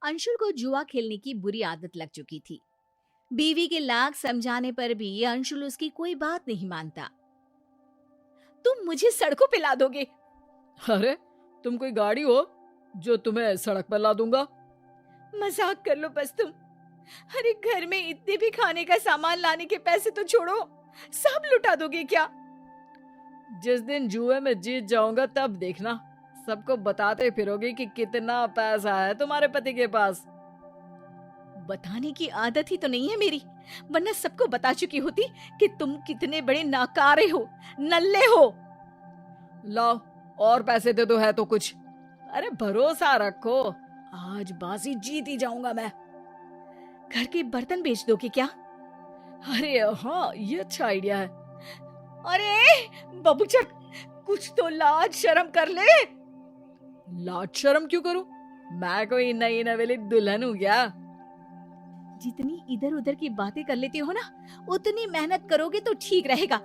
अंशुल को जुआ खेलने की बुरी आदत लग चुकी थी। बीवी के लाख समझाने पर भी अंशुल उसकी कोई बात नहीं मानता। तुम मुझे सड़कों पे ला दोगे? अरे तुम कोई गाड़ी हो जो तुम्हें सड़क पर ला दूंगा? मजाक कर लो बस तुम। अरे घर में इतने भी खाने का सामान लाने के पैसे तो छोड़ो, सब लुटा दोगे क्या? जिस दिन जुए में जीत जाऊंगा तब देखना, सबको बताते फिरोगे कि कितना पैसा है तुम्हारे पति के पास। बताने की आदत ही तो नहीं है मेरी, वरना सबको बता चुकी होती कि तुम कितने बड़े नाकारे हो, नल्ले हो। लाओ और पैसे दे दो है तो कुछ। अरे भरोसा रखो, आज बाजी जीत ही जाऊंगा मैं। घर के बर्तन बेच दोगे क्या? अरे हाँ, ये अच्छा आइडिया है। अरे बबूचक, कुछ तो लाज शर्म कर ले। लाज शर्म क्यों करूं? मैं कोई नई नवेली दुल्हन हूँ क्या? जितनी इधर उधर की बातें कर लेती हो ना, उतनी मेहनत करोगे तो ठीक रहेगा।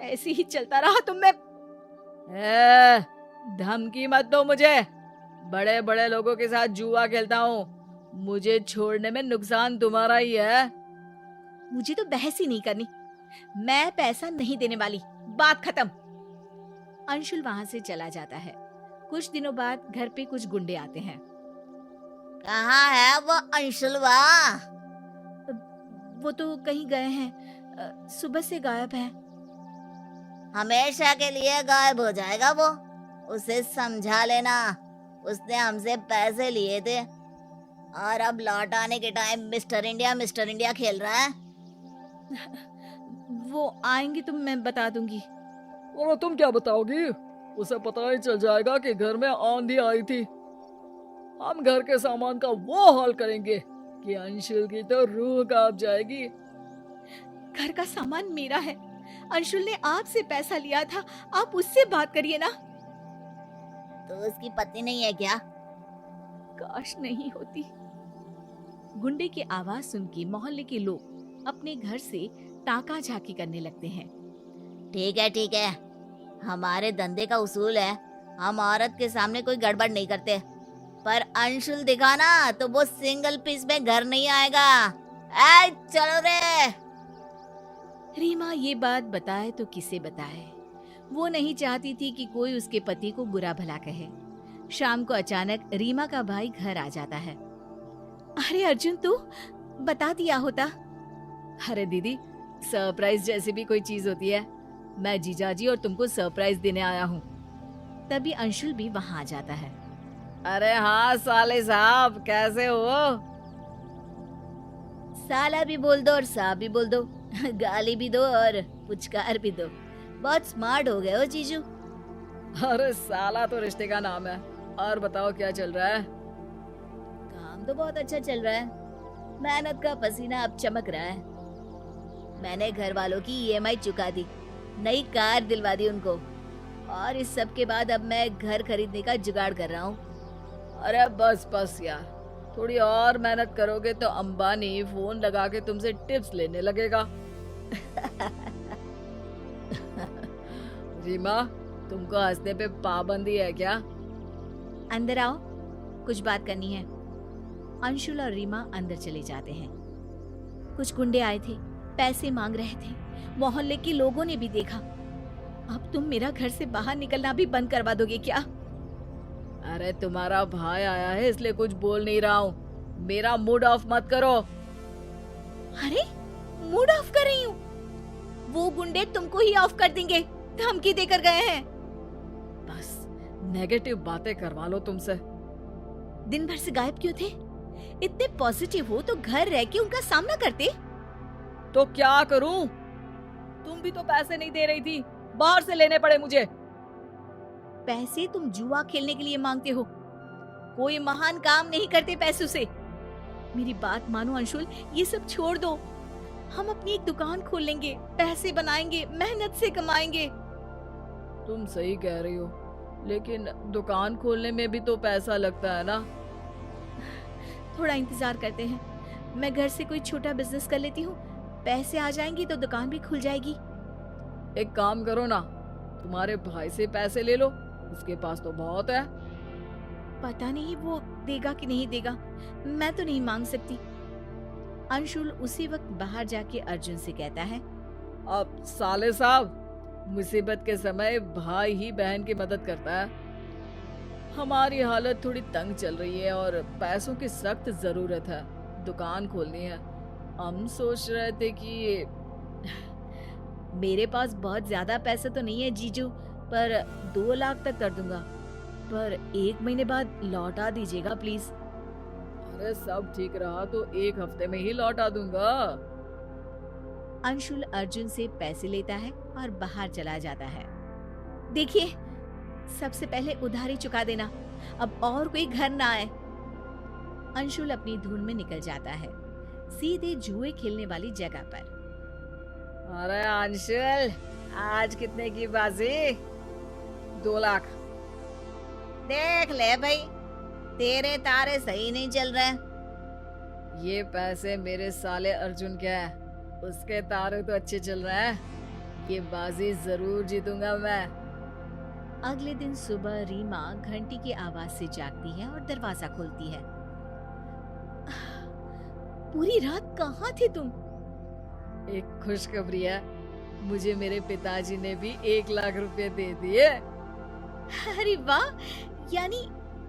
ऐसे ही चलता रहा तो मैं धमकी मत दो मुझे। बड़े बड़े लोगों के साथ जुआ खेलता हूँ, मुझे छोड़ने में नुकसान तुम्हारा ही है। मुझे तो बहस ही नहीं करनी, मैं पैसा नहीं देने वाली, बात खत्म। अंशुल वहां से चला जाता है। कुछ दिनों बाद घर पे कुछ गुंडे आते हैं। कहाँ है वो अंशुलवा? वो तो कहीं गए हैं, सुबह से गायब है। हमेशा के लिए गायब हो जाएगा वो, उसे समझा लेना। उसने हमसे पैसे लिए थे और अब लौट आने के टाइम मिस्टर इंडिया खेल रहा है। वो आएंगे तो मैं बता दूंगी। और तुम क्या बताओगी? उसे पता ही चल जाएगा कि घर में आंधी आई थी। हम घर के सामान का वो हाल करेंगे कि अंशुल की तो रूह कांप जाएगी। घर का सामान मेरा है, अंशुल ने आपसे पैसा लिया था, आप उससे बात करिए ना। तो उसकी पत्नी नहीं है क्या? काश नहीं होती। गुंडे की आवाज सुन के मोहल्ले के लोग अपने घर से ताका झाकी करने लगते हैं। ठीक है, हमारे धंधे का उसूल है, हम औरत के सामने कोई गड़बड़ नहीं करते। पर अंशुल दिखा ना तो वो सिंगल पीस में घर नहीं आएगा। चलो रे। रीमा ये बात बताए तो किसे बताए। वो नहीं चाहती थी कि कोई उसके पति को बुरा भला कहे। शाम को अचानक रीमा का भाई घर आ जाता है। अरे अर्जुन, तू बता दिया होता। अरे दीदी, सरप्राइज जैसी भी कोई चीज होती है, मैं जीजाजी और तुमको सरप्राइज देने आया हूँ। तभी अंशुल भी वहाँ आ जाता है। अरे हाँ साले साहब, कैसे हो? साला भी बोल दो और साहब भी बोल दो, गाली भी दो और पुचकार भी दो। बहुत स्मार्ट हो गए हो जीजू। अरे साला तो रिश्ते का नाम है। और बताओ क्या चल रहा है? काम तो बहुत अच्छा चल रहा है, मेहनत का पसीना अब चमक रहा है। मैंने घर वालों की ईएमआई चुका दी, नई कार दिलवा दी उनको, और इस सब के बाद अब मैं घर खरीदने का जुगाड़ कर रहा हूँ। अरे बस यार, थोड़ी और मेहनत करोगे तो अंबानी फोन लगा के तुमसे टिप्स लेने लगेगा। रीमा, तुमको हंसने पे पाबंदी है क्या? अंदर आओ, कुछ बात करनी है। अंशुल और रीमा अंदर चले जाते हैं। कुछ गुंडे आए थे, पैसे मांग रहे थे। मोहल्ले के लोगों ने भी देखा। अब तुम मेरा घर से बाहर निकलना भी बंद करवा दोगे क्या? अरे तुम्हारा भाई आया है इसलिए कुछ बोल नहीं रहा हूँ। मेरा मूड ऑफ मत करो। अरे मूड ऑफ कर रही हूँ? वो गुंडे तुमको ही ऑफ कर देंगे, धमकी देकर गए हैं। बस नेगेटिव बातें करवा लो तुमसे। दिन भर से गायब क्यों थे? इतने पॉजिटिव हो तो घर रह के उनका सामना करते। तो क्या करूं? तुम भी तो पैसे नहीं दे रही थी, बाहर से लेने पड़े मुझे। पैसे तुम जुआ खेलने के लिए मांगते हो, कोई महान काम नहीं करते पैसों से। मेरी बात मानो अंशुल, ये सब छोड़ दो। हम अपनी एक दुकान खोल लेंगे, पैसे बनाएंगे, मेहनत से कमाएंगे। तुम सही कह रही हो, लेकिन दुकान खोलने में भी तो पैसा लगता है ना। थोड़ा इंतजार करते हैं, मैं घर से कोई छोटा बिजनेस कर लेती हूँ, पैसे आ जाएंगे तो दुकान भी खुल जाएगी। एक काम करो ना, तुम्हारे भाई से पैसे ले लो, उसके पास तो बहुत है। पता नहीं वो देगा कि नहीं देगा, मैं तो नहीं मांग सकती। अंशुल उसी वक्त बाहर जाके अर्जुन से कहता है, अब साले साहब, मुसीबत के समय भाई ही बहन की मदद करता है। हमारी हालत थोड़ी तंग चल रही है और पैसों की सख्त जरूरत है, दुकान खोलनी है। हम सोच रहे थे कि मेरे पास बहुत ज्यादा पैसे तो नहीं है जीजू, पर 2 लाख तक कर दूंगा, पर 1 महीने बाद लौटा दीजिएगा प्लीज। अरे सब ठीक रहा तो 1 हफ्ते में ही लौटा दूंगा। अंशुल अर्जुन से पैसे लेता है और बाहर चला जाता है। देखिए, सबसे पहले उधारी चुका देना, अब और कोई घर ना आए। अंशुल अपनी धुन में निकल जाता है, सीधे जुए खेलने वाली जगह पर। अरे अंशुल, आज कितने की बाजी? 2 लाख। देख ले भाई, तेरे तारे सही नहीं चल रहे। ये पैसे मेरे साले अर्जुन के हैं, उसके तारे तो अच्छे चल रहे हैं। ये बाजी जरूर जीतूंगा मैं। अगले दिन सुबह रीमा घंटी की आवाज से जागती है और दरवाजा खोलती है। पूरी रात कहाँ थे तुम? एक खुशखबरी है, मुझे मेरे पिताजी ने भी 1 लाख रुपए दे दिए। अरे वाह, यानी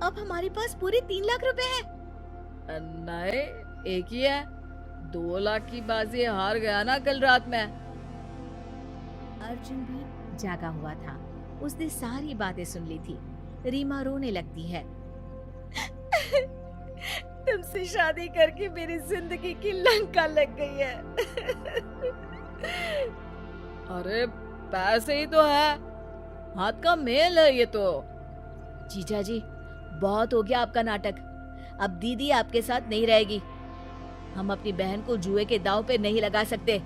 अब हमारे पास पूरे 3 लाख रुपए हैं। नहीं, एक ही है। 2 लाख की बाजी हार गया ना कल रात में। अर्जुन भी जागा हुआ था, उसने सारी बातें सुन ली थी। रीमा रोने लगती है। तुमसे शादी करके मेरी जिंदगी की लंका लग गई है। अरे पैसे ही तो है, हाथ का मेल है ये तो। जीजा जी, बहुत हो गया आपका नाटक, अब दीदी आपके साथ नहीं रहेगी। हम अपनी बहन को जुए के दांव पे नहीं लगा सकते।